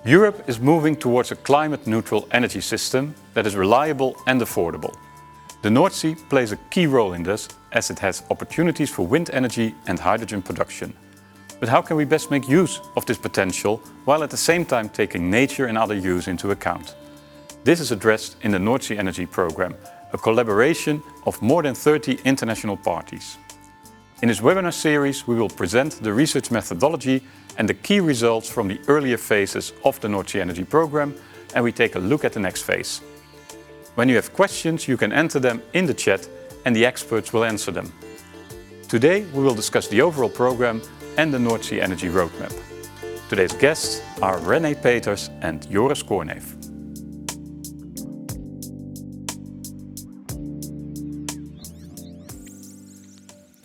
Europe is moving towards a climate-neutral energy system that is reliable and affordable. The North Sea plays a key role in this, as it has opportunities for wind energy and hydrogen production. But how can we best make use of this potential, while at the same time taking nature and other use into account? This is addressed in the North Sea Energy Program, a collaboration of more than 30 international parties. In this webinar series, we will present the research methodology and the key results from the earlier phases of the North Sea Energy Program, and we take a look at the next phase. When you have questions, you can enter them in the chat and the experts will answer them. Today, we will discuss the overall program and the North Sea Energy Roadmap. Today's guests are Rene Peters and Joris Koornneef.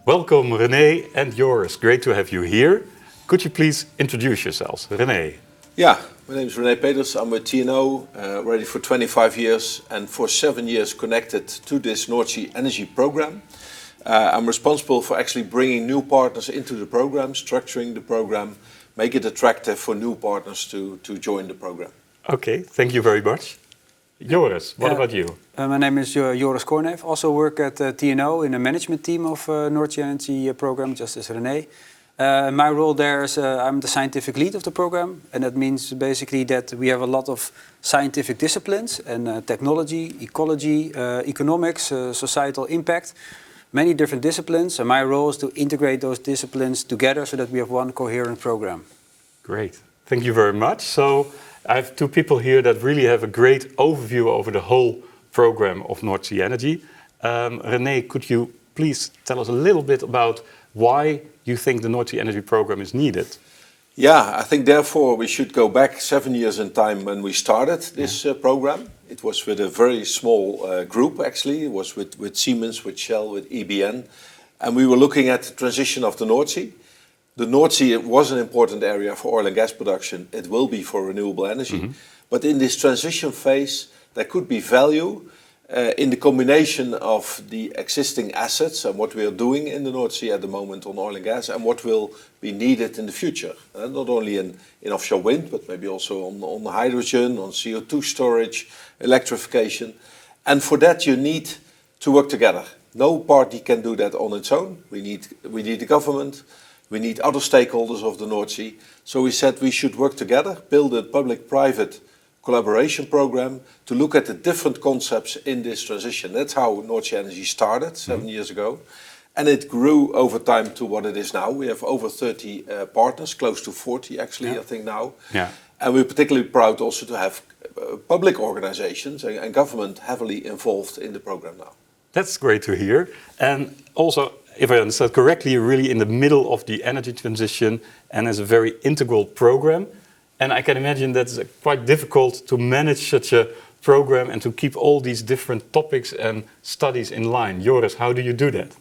Welcome, Rene and Joris. Great to have you here. Could you please introduce yourselves? Rene. Yeah, my name is Rene Peters. I'm with TNO, already for 25 years and for 7 years connected to this North Sea Energy Program. I'm responsible for actually bringing new partners into the program, structuring the program, make it attractive for new partners to join the program. Okay, thank you very much. Joris, what about you? My name is Joris Koornneef. Also work at TNO in the management team of North Sea Energy Program, just as Rene. My role there is I'm the scientific lead of the program, and that means basically that we have a lot of scientific disciplines and technology, ecology, economics, societal impact, many different disciplines, and my role is to integrate those disciplines together so that we have one coherent program. Great, thank you very much. So I have two people here that really have a great overview over the whole program of North Sea Energy. Rene, could you please tell us a little bit about why you think the North Sea Energy Program is needed? Yeah, I think therefore we should go back 7 years in time when we started this program. It was with a very small group actually. It was with Siemens, with Shell, with EBN. And we were looking at the transition of the North Sea. The North Sea was an important area for oil and gas production. It will be for renewable energy. But in this transition phase, there could be value in the combination of the existing assets and what we are doing in the North Sea at the moment on oil and gas and what will be needed in the future. Not only in offshore wind, but maybe also on hydrogen, on CO2 storage, electrification. And for that you need to work together. No party can do that on its own. We need the government. We need other stakeholders of the North Sea. So we said we should work together, build a public-private collaboration program to look at the different concepts in this transition. That's how North Sea Energy started 7 years ago. And it grew over time to what it is now. We have over 30 partners, close to 40 actually, I think now. Yeah. And we're particularly proud also to have public organizations and government heavily involved in the program now. That's great to hear. And also, if I understand correctly, you're really in the middle of the energy transition and as a very integral program. And I can imagine that's quite difficult to manage such a program and to keep all these different topics and studies in line. Joris, how do you do that?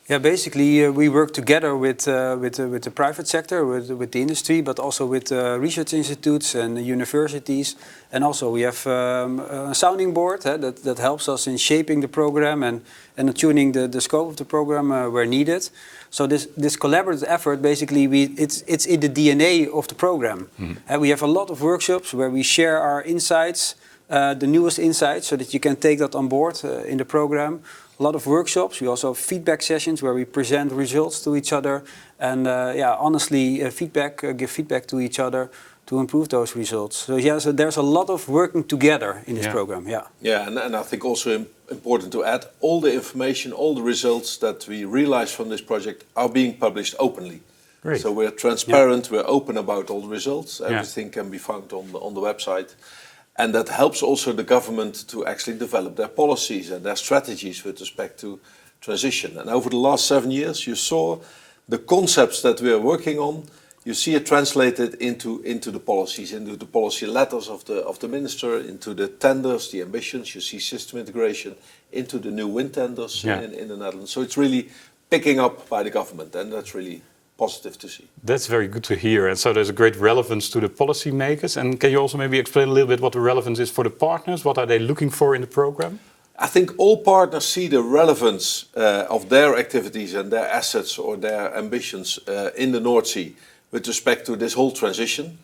Yeah, basically we work together with the private sector, with the industry, but also with research institutes and universities. And also we have a sounding board that helps us in shaping the program and tuning the scope of the program where needed. So this collaborative effort, basically, it's in the DNA of the program. And we have a lot of workshops where we share our insights, the newest insights, so that you can take that on board in the program. A lot of workshops. We also have feedback sessions where we present results to each other and honestly give feedback to each other to improve those results. So so there's a lot of working together in this program. Yeah, and I think also important to add, all the information, all the results that we realize from this project are being published openly. Great. So we're transparent, we're open about all the results. Everything can be found on the website. And that helps also the government to actually develop their policies and their strategies with respect to transition. And over the last 7 years, you saw the concepts that we are working on. You see it translated into the policies, into the policy letters of the minister, into the tenders, the ambitions. You see system integration into the new wind tenders in the Netherlands. So it's really picking up by the government, and that's really positive to see. That's very good to hear. And so there's a great relevance to the policymakers. And can you also maybe explain a little bit what the relevance is for the partners? What are they looking for in the program? I think all partners see the relevance of their activities and their assets or their ambitions in the North Sea with respect to this whole transition.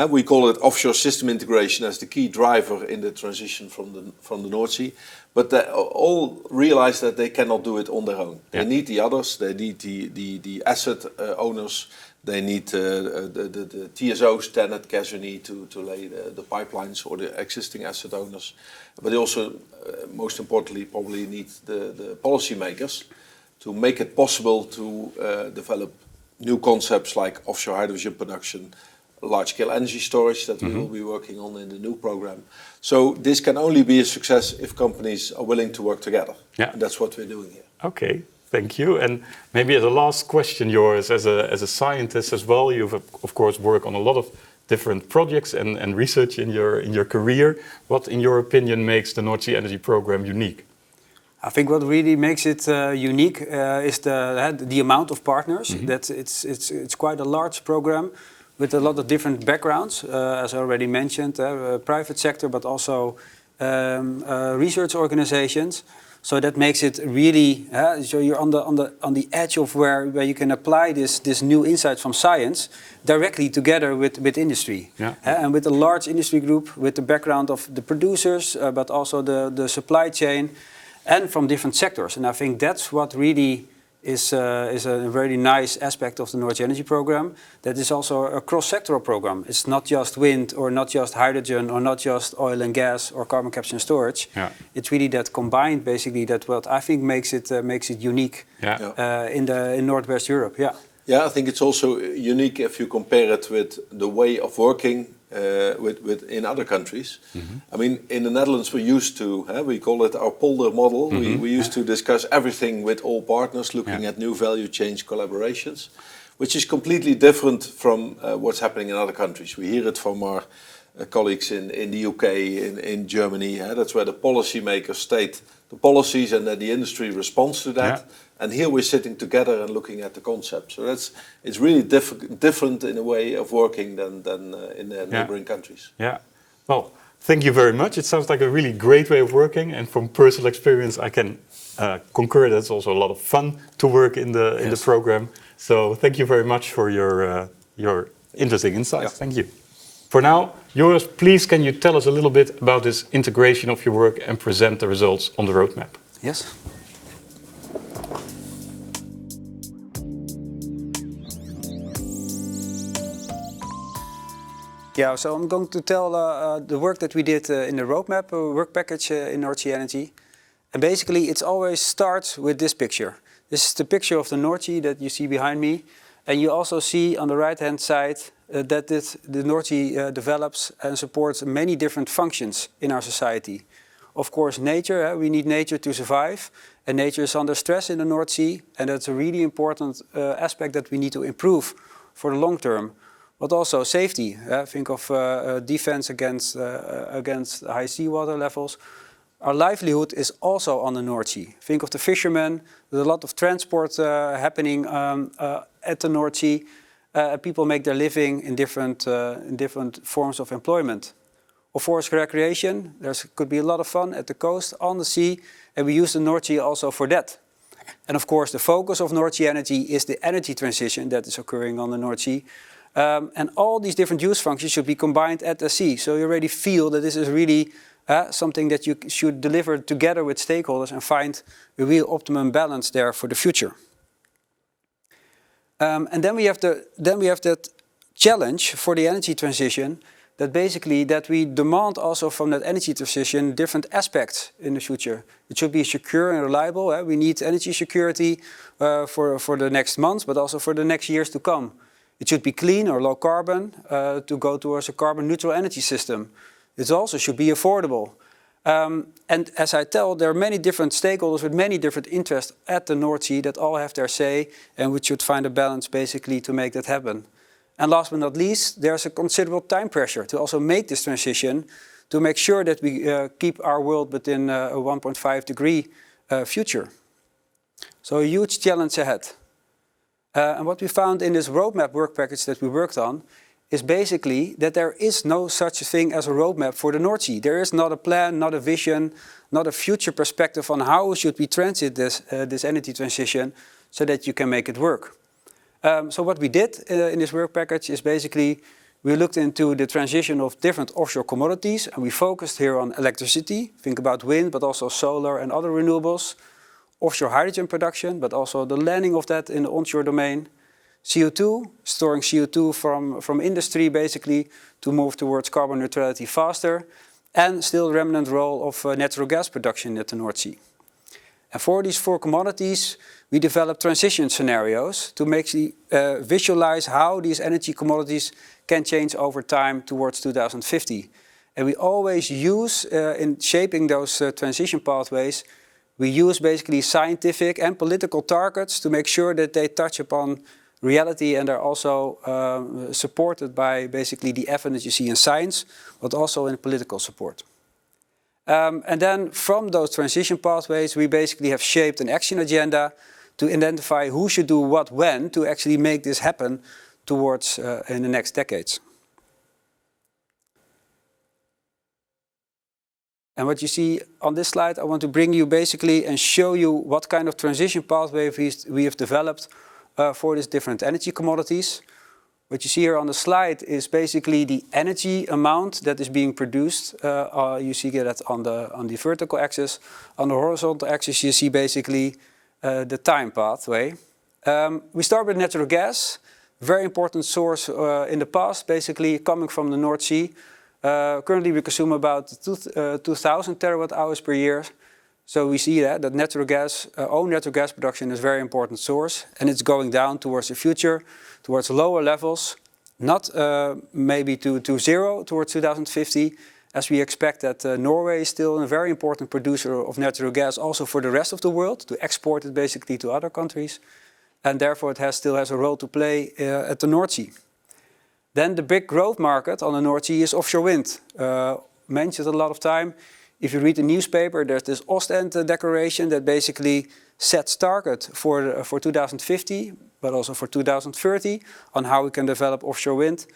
We call it offshore system integration as the key driver in the transition from the North Sea. But they all realize that they cannot do it on their own. They need the others. They need the asset owners. They need the TSOs, TenneT, Gasunie, to lay the pipelines, or the existing asset owners. But they also, most importantly, probably need the policymakers to make it possible to develop new concepts like offshore hydrogen production, large-scale energy storage that we will be working on in the new program. So this can only be a success if companies are willing to work together. Yeah. And that's what we're doing here. Okay, thank you. And maybe as a last question, Joris, as a scientist as well, you've of course worked on a lot of different projects and research in your career. What, in your opinion, makes the North Sea Energy Program unique? I think what really makes it unique is the amount of partners. That it's quite a large program with a lot of different backgrounds, as I already mentioned, private sector, but also research organizations. So that makes it really so you're on the edge of where you can apply this new insights from science directly together with industry. Yeah. And with a large industry group with the background of the producers, but also the supply chain, and from different sectors. And I think that's what really is a very nice aspect of the North Sea Energy Program. That is also a cross-sectoral program. It's not just wind, or not just hydrogen, or not just oil and gas, or carbon capture and storage. Yeah. It's really that combined, basically, that what I think makes it unique in Northwest Europe. Yeah. Yeah, I think it's also unique if you compare it with the way of working with in other countries. I mean, in the Netherlands we used to, we call it our polder model. We used to discuss everything with all partners, looking at new value chain collaborations, which is completely different from what's happening in other countries. We hear it from our colleagues in the UK, in Germany. That's where the policymakers state the policies and then the industry responds to that. Yeah. And here we're sitting together and looking at the concept. So it's really different in a way of working than in the neighboring countries. Yeah. Well, thank you very much. It sounds like a really great way of working, and from personal experience, I can concur that it's also a lot of fun to work in the program. So thank you very much for your interesting insights. Yeah. Thank you. For now, Joris, please can you tell us a little bit about this integration of your work and present the results on the roadmap? Yes. Yeah, so I'm going to tell the work that we did in the roadmap work package in North Sea Energy. And basically, it always starts with this picture. This is the picture of the North Sea that you see behind me. And you also see on the right-hand side that the North Sea develops and supports many different functions in our society. Of course, nature, we need nature to survive. And nature is under stress in the North Sea. And that's a really important aspect that we need to improve for the long term. But also safety. Think of defense against high seawater levels. Our livelihood is also on the North Sea. Think of the fishermen. There's a lot of transport happening at the North Sea. People make their living in different forms of employment. Of forest recreation, there could be a lot of fun at the coast, on the sea, and we use the North Sea also for that. And of course, the focus of North Sea Energy is the energy transition that is occurring on the North Sea. And all these different use functions should be combined at the sea. So you already feel that this is really something that you should deliver together with stakeholders and find a real optimum balance there for the future. And then we have that challenge for the energy transition, that basically that we demand also from that energy transition different aspects in the future. It should be secure and reliable. We need energy security for the next months, but also for the next years to come. It should be clean or low carbon to go towards a carbon neutral energy system. It also should be affordable. And as I tell, there are many different stakeholders with many different interests at the North Sea that all have their say, and we should find a balance basically to make that happen. And last but not least, there's a considerable time pressure to also make this transition, to make sure that we keep our world within a 1.5 degree future. So a huge challenge ahead. And what we found in this roadmap work package that we worked on is basically that there is no such a thing as a roadmap for the North Sea. There is not a plan, not a vision, not a future perspective on how should we transit this energy transition so that you can make it work. So what we did in this work package is basically we looked into the transition of different offshore commodities, and we focused here on electricity. Think about wind, but also solar and other renewables. Offshore hydrogen production, but also the landing of that in the onshore domain. CO2, storing CO2 from industry basically to move towards carbon neutrality faster. And still remnant role of natural gas production at the North Sea. And for these 4 commodities, we developed transition scenarios to make visualize how these energy commodities can change over time towards 2050. And we always use, in shaping those transition pathways, we use basically scientific and political targets to make sure that they touch upon reality and are also supported by basically the evidence you see in science, but also in political support. And then from those transition pathways, we basically have shaped an action agenda to identify who should do what when to actually make this happen towards in the next decades. And what you see on this slide, I want to bring you basically and show you what kind of transition pathway we have developed for these different energy commodities. What you see here on the slide is basically the energy amount that is being produced. You see that on the vertical axis. On the horizontal axis, you see basically the time pathway. We start with natural gas, very important source in the past, basically coming from the North Sea. Currently, we consume about 2,000 terawatt hours per year. So we see that natural gas, own natural gas production is a very important source, and it's going down towards the future, towards lower levels, not maybe to zero towards 2050, as we expect that Norway is still a very important producer of natural gas also for the rest of the world, to export it basically to other countries, and therefore it still has a role to play at the North Sea. Then the big growth market on the North Sea is offshore wind. Mentioned a lot of time. If you read the newspaper, there's this Ostend declaration that basically sets target for 2050, but also for 2030, on how we can develop offshore wind.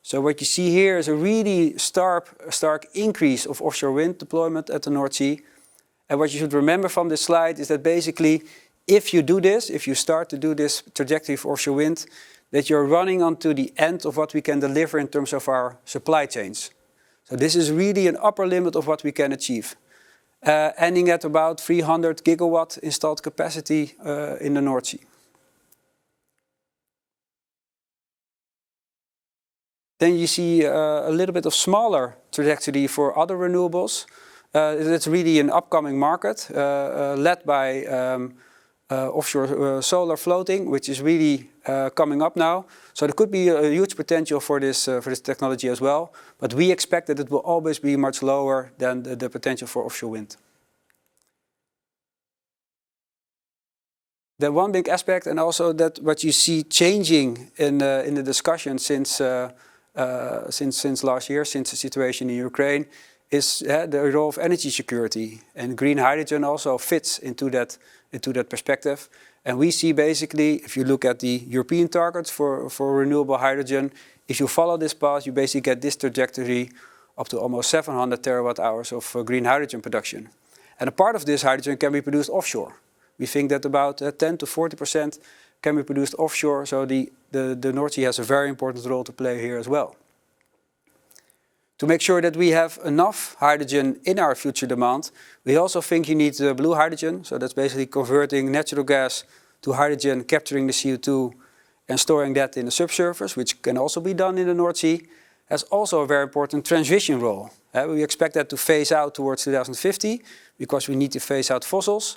So what you see here is a really stark increase of offshore wind deployment at the North Sea. And what you should remember from this slide is that basically, if you do this, if you start to do this trajectory for offshore wind, that you're running onto the end of what we can deliver in terms of our supply chains. So this is really an upper limit of what we can achieve, ending at about 300 gigawatt installed capacity in the North Sea. Then you see a little bit of smaller trajectory for other renewables. It's really an upcoming market led by offshore solar floating, which is really coming up now. So there could be a huge potential for this technology as well. But we expect that it will always be much lower than the potential for offshore wind. The one big aspect, and also that what you see changing in the discussion since last year, since the situation in Ukraine, is the role of energy security. And green hydrogen also fits into that perspective. And we see basically, if you look at the European targets for renewable hydrogen, if you follow this path, you basically get this trajectory up to almost 700 terawatt hours of green hydrogen production. And a part of this hydrogen can be produced offshore. We think that about 10 to 40% can be produced offshore, so the North Sea has a very important role to play here as well. To make sure that we have enough hydrogen in our future demand, we also think you need blue hydrogen. So that's basically converting natural gas to hydrogen, capturing the CO2 and storing that in the subsurface, which can also be done in the North Sea. Has also a very important transition role. We expect that to phase out towards 2050 because we need to phase out fossils.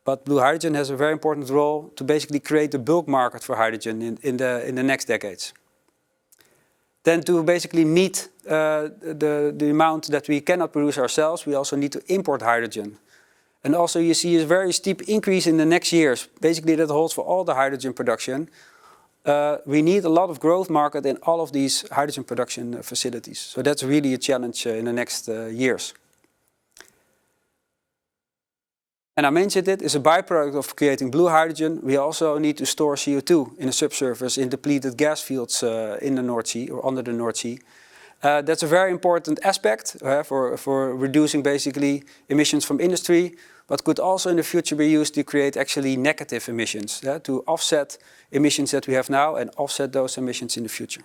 But blue hydrogen has a very important role to basically create a bulk market for hydrogen in the next decades. Then to basically meet the amount that we cannot produce ourselves, we also need to import hydrogen. And also you see a very steep increase in the next years. Basically that holds for all the hydrogen production. We need a lot of growth market in all of these hydrogen production facilities. So that's really a challenge in the next years. And I mentioned it is a byproduct of creating blue hydrogen. We also need to store CO2 in the subsurface in depleted gas fields in the North Sea or under the North Sea. That's a very important aspect for reducing basically emissions from industry, but could also in the future be used to create actually negative emissions, to offset emissions that we have now and offset those emissions in the future.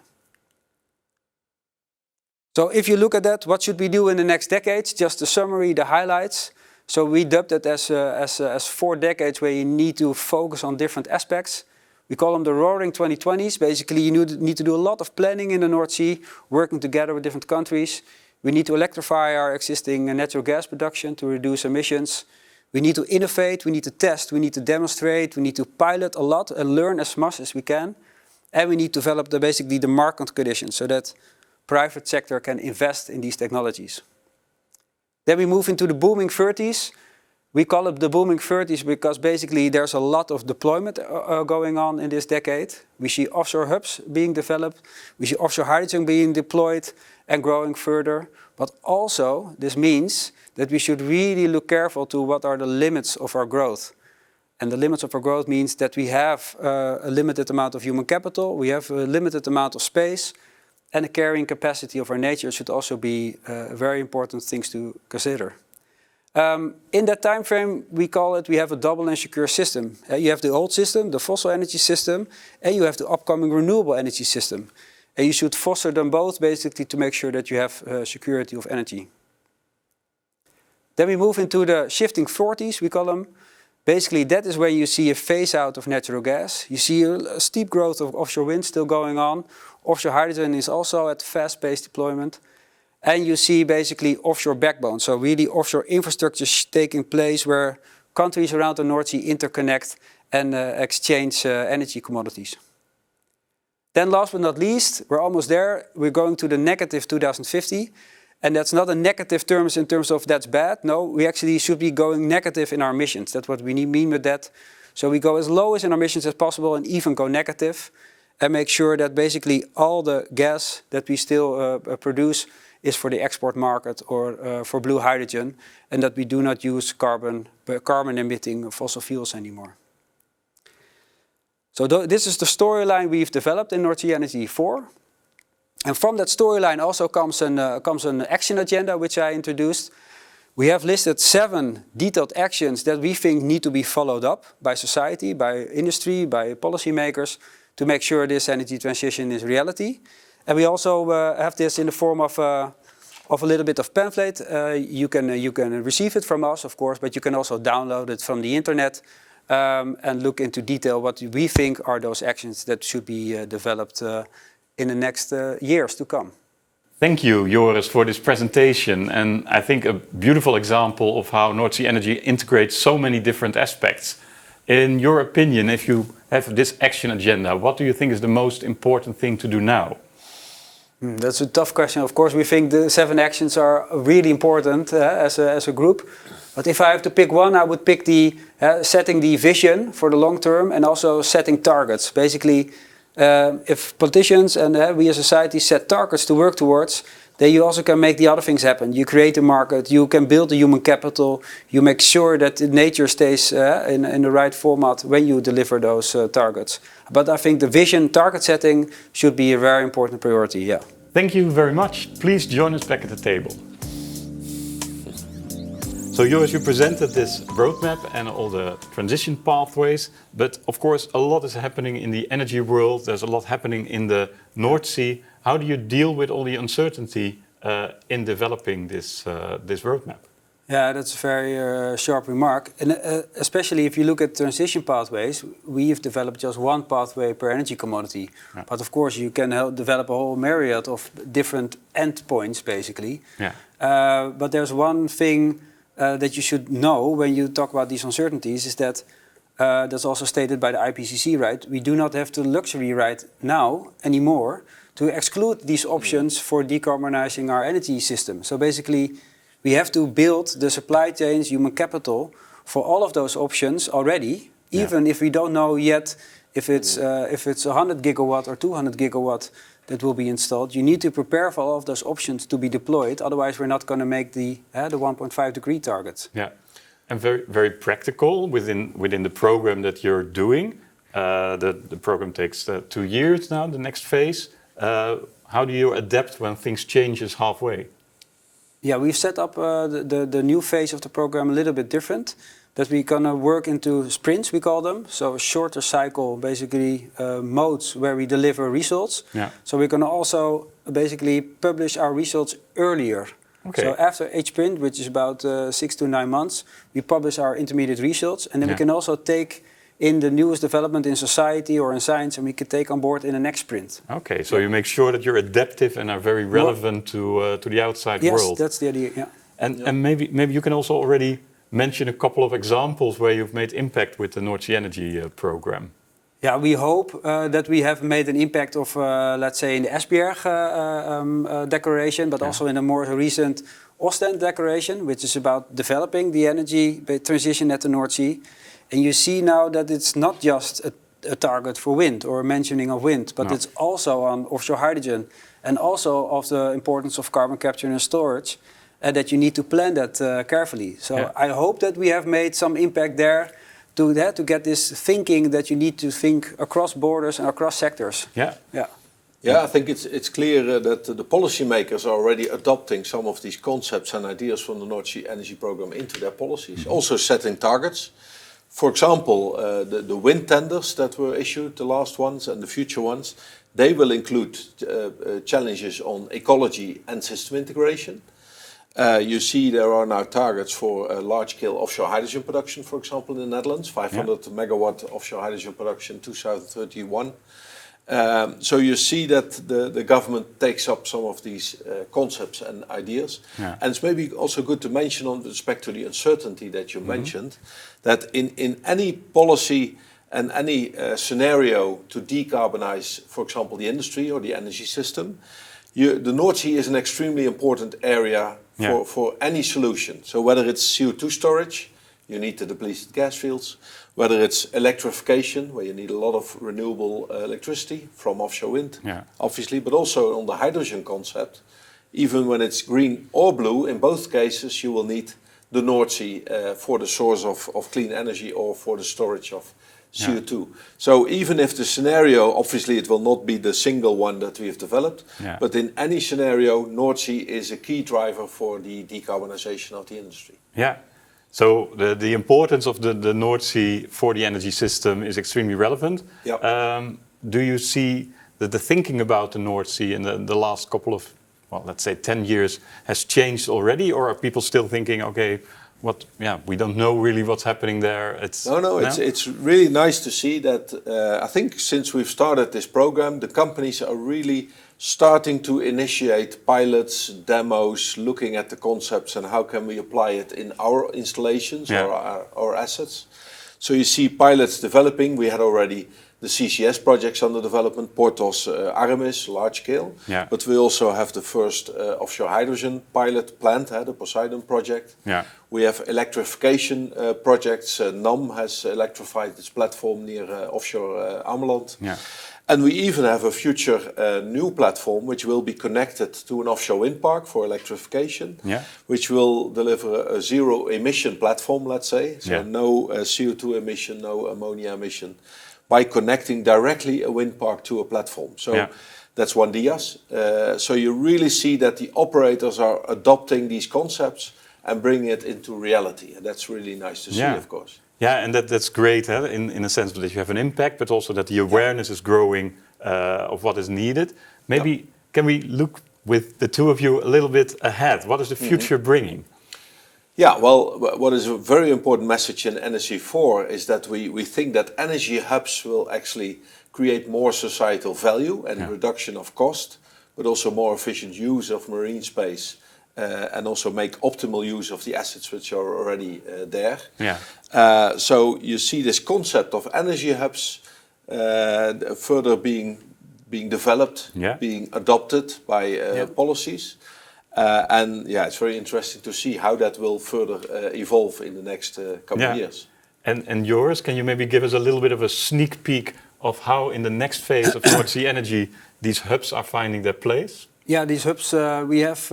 So if you look at that, what should we do in the next decades? Just a summary, the highlights. So we dubbed it as 4 decades where you need to focus on different aspects. We call them the roaring 2020s. Basically, you need to do a lot of planning in the North Sea, working together with different countries. We need to electrify our existing natural gas production to reduce emissions. We need to innovate, we need to test, we need to demonstrate, we need to pilot a lot and learn as much as we can. And we need to develop basically the market conditions so that private sector can invest in these technologies. Then we move into the booming 30s. We call it the booming 30s because basically there's a lot of deployment going on in this decade. We see offshore hubs being developed. We see offshore hydrogen being deployed and growing further. But also this means that we should really look careful to what are the limits of our growth. And the limits of our growth means that we have a limited amount of human capital, we have a limited amount of space, and the carrying capacity of our nature should also be very important things to consider. In that time frame, we have a double and secure system. You have the old system, the fossil energy system, and you have the upcoming renewable energy system. And you should foster them both basically to make sure that you have security of energy. Then we move into the shifting 40s, we call them. Basically, that is where you see a phase out of natural gas. You see a steep growth of offshore wind still going on. Offshore hydrogen is also at fast-paced deployment. And you see basically offshore backbone. So really offshore infrastructure taking place where countries around the North Sea interconnect and exchange energy commodities. Then last but not least, we're almost there. We're going to the negative 2050. And that's not a negative terms in terms of that's bad. No, we actually should be going negative in our emissions. That's what we mean with that. So we go as low as in our emissions as possible and even go negative. And make sure that basically all the gas that we still produce is for the export market or for blue hydrogen. And that we do not use carbon emitting fossil fuels anymore. So this is the storyline we've developed in North Sea Energy 4. And from that storyline also comes an action agenda which I introduced. We have listed 7 detailed actions that we think need to be followed up by society, by industry, by policymakers to make sure this energy transition is reality. And we also have this in the form of a little bit of pamphlet. You can receive it from us, of course, but you can also download it from the internet and look into detail what we think are those actions that should be developed in the next years to come. Thank you, Joris, for this presentation. And I think a beautiful example of how North Sea Energy integrates so many different aspects. In your opinion, if you have this action agenda, what do you think is the most important thing to do now? That's a tough question. Of course, we think the 7 actions are really important as a group. But if I have to pick one, I would pick setting the vision for the long term and also setting targets. Basically, if politicians and we as a society set targets to work towards, then you also can make the other things happen. You create a market, you can build the human capital, you make sure that nature stays in the right format when you deliver those targets. But I think the vision, target setting should be a very important priority, yeah. Thank you very much. Please join us back at the table. So Joris, you presented this roadmap and all the transition pathways, but of course a lot is happening in the energy world, there's a lot happening in the North Sea. How do you deal with all the uncertainty in developing this roadmap? Yeah, that's a very sharp remark. And especially if you look at transition pathways, we've developed just one pathway per energy commodity. Yeah. But of course you can develop a whole myriad of different endpoints basically. Yeah. But there's one thing that you should know when you talk about these uncertainties is that that's also stated by the IPCC, right? We do not have the luxury right now anymore to exclude these options for decarbonizing our energy system. So basically, we have to build the supply chains, human capital for all of those options already, even if we don't know yet if it's 100 gigawatt or 200 gigawatt that will be installed. You need to prepare for all of those options to be deployed. Otherwise, we're not going to make the 1.5 degree target. Yeah, and very, very practical within the program that you're doing. The program takes 2 years now, the next phase. How do you adapt when things changes halfway? Yeah, we've set up the new phase of the program a little bit different. that we're gonna work into sprints, we call them. So a shorter cycle, basically modes where we deliver results. Yeah. So we're gonna also basically publish our results earlier. Okay. So after each sprint, which is about 6 to 9 months, we publish our intermediate results, and then we can also take in the newest development in society or in science, and we can take on board in the next sprint. Okay, so you make sure that you're adaptive and are very relevant to the outside world. Yes, that's the idea. Yeah. And maybe you can also already mention a couple of examples where you've made impact with the North Sea Energy Program. Yeah, we hope that we have made an impact of, let's say, in the Esbjerg declaration, but also in a more recent Ostend declaration, which is about developing the energy transition at the North Sea. And you see now that it's not just a target for wind or a mentioning of wind, but it's also on offshore hydrogen and also of the importance of carbon capture and storage, and that you need to plan that carefully. So I hope that we have made some impact there to get this thinking that you need to think across borders and across sectors. Yeah. I think it's clear that the policymakers are already adopting some of these concepts and ideas from the North Sea Energy Program into their policies, also setting targets. For example, the wind tenders that were issued, the last ones and the future ones, they will include challenges on ecology and system integration. You see there are now targets for large-scale offshore hydrogen production, for example, in the Netherlands, 500 megawatt offshore hydrogen production 2031. So you see that the government takes up some of these concepts and ideas. And it's maybe also good to mention on respect to the uncertainty that you mentioned, that in any policy and any scenario to decarbonize, for example, the industry or the energy system, the North Sea is an extremely important area for any solution. So whether it's CO2 storage, you need the depleted gas fields, whether it's electrification, where you need a lot of renewable electricity from offshore wind, obviously, but also on the hydrogen concept, even when it's green or blue, in both cases you will need the North Sea for the source of clean energy or for the storage of CO2. So even if the scenario, obviously it will not be the single one that we have developed, but in any scenario, North Sea is a key driver for the decarbonization of the industry. Yeah. So the importance of the North Sea for the energy system is extremely relevant. Do you see that the thinking about the North Sea in the last couple of, well, let's say 10 years has changed already, or are people still thinking, okay, we don't know really what's happening there? It's really nice to see that. I think since we've started this program, the companies are really starting to initiate pilots, demos, looking at the concepts and how can we apply it in our installations or our assets. So you see pilots developing. We had already the CCS projects under development, Portos, Aramis, large scale. But we also have the first offshore hydrogen pilot plant, the Poseidon project. We have electrification projects. NAM has electrified its platform near offshore Ameland. And we even have a future new platform which will be connected to an offshore wind park for electrification, which will deliver a zero emission platform, let's say. So no CO2 emission, no ammonia emission, by connecting directly a wind park to a platform. So that's one DIAS. So you really see that the operators are adopting these concepts and bringing it into reality. And that's really nice to see, of course. Yeah, and that's great in a sense that you have an impact, but also that the awareness is growing of what is needed. Maybe can we look with the two of you a little bit ahead? What is the future bringing? Yeah, well, what is a very important message in NSE 4 is that we think that energy hubs will actually create more societal value and reduction of cost, but also more efficient use of marine space. And also make optimal use of the assets which are already there. So you see this concept of energy hubs further being developed, being adopted by policies. And it's very interesting to see how that will further evolve in the next couple of years. And Joris, can you maybe give us a little bit of a sneak peek of how in the next phase of North Sea Energy these hubs are finding their place? Yeah, these hubs we have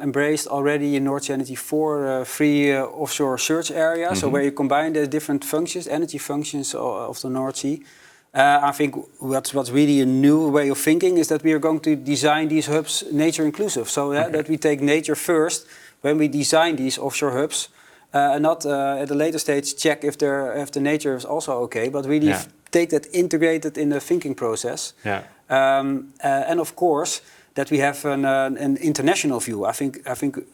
embraced already in North Sea Energy 4 free offshore search areas, so where you combine the different functions, energy functions of the North Sea. I think what's really a new way of thinking is that we are going to design these hubs nature inclusive, so that we take nature first when we design these offshore hubs. and not at a later stage check if the nature is also okay, but really take that integrated in the thinking process. Yeah. And of course, that we have an international view. I think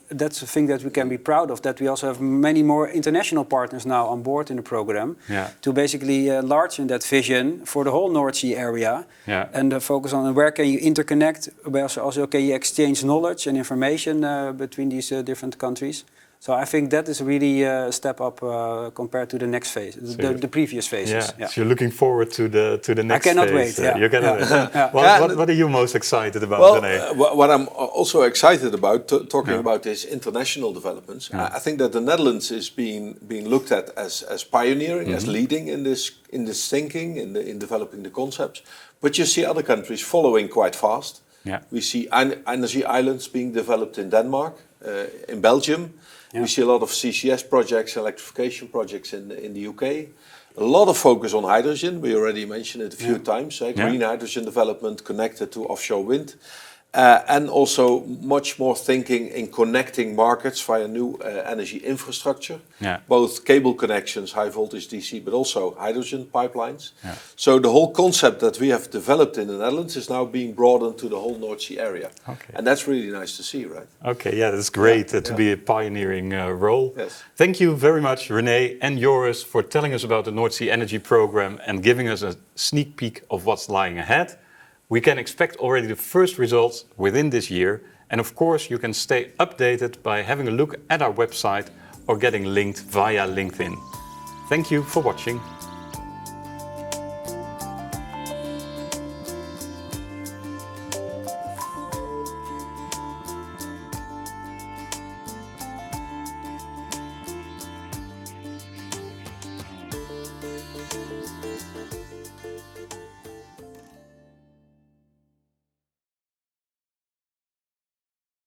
that's a thing that we can be proud of, that we also have many more international partners now on board in the program to basically enlarge that vision for the whole North Sea area and focus on where can you interconnect, where also can you exchange knowledge and information between these different countries. So I think that is really a step up compared to the next phase, the previous phases. Yeah. So you're looking forward to the next phase. I cannot wait. You cannot wait. What are you most excited about, Rene? What I'm also excited about, talking about these international developments, I think that the Netherlands is being looked at as pioneering, as leading in this thinking, in developing the concepts. But you see other countries following quite fast. Yeah. We see energy islands being developed in Denmark, in Belgium. We see a lot of CCS projects, electrification projects in the UK. A lot of focus on hydrogen. We already mentioned it a few times. Green hydrogen development connected to offshore wind. And also much more thinking in connecting markets via new energy infrastructure. Both cable connections, high voltage DC, but also hydrogen pipelines. So the whole concept that we have developed in the Netherlands is now being broadened to the whole North Sea area. And that's really nice to see, right? Okay, yeah, that's great to be a pioneering role. Yes. Thank you very much, Rene and Joris, for telling us about the North Sea Energy Program and giving us a sneak peek of what's lying ahead. We can expect already the first results within this year. And of course, you can stay updated by having a look at our website or getting linked via LinkedIn. Thank you for watching.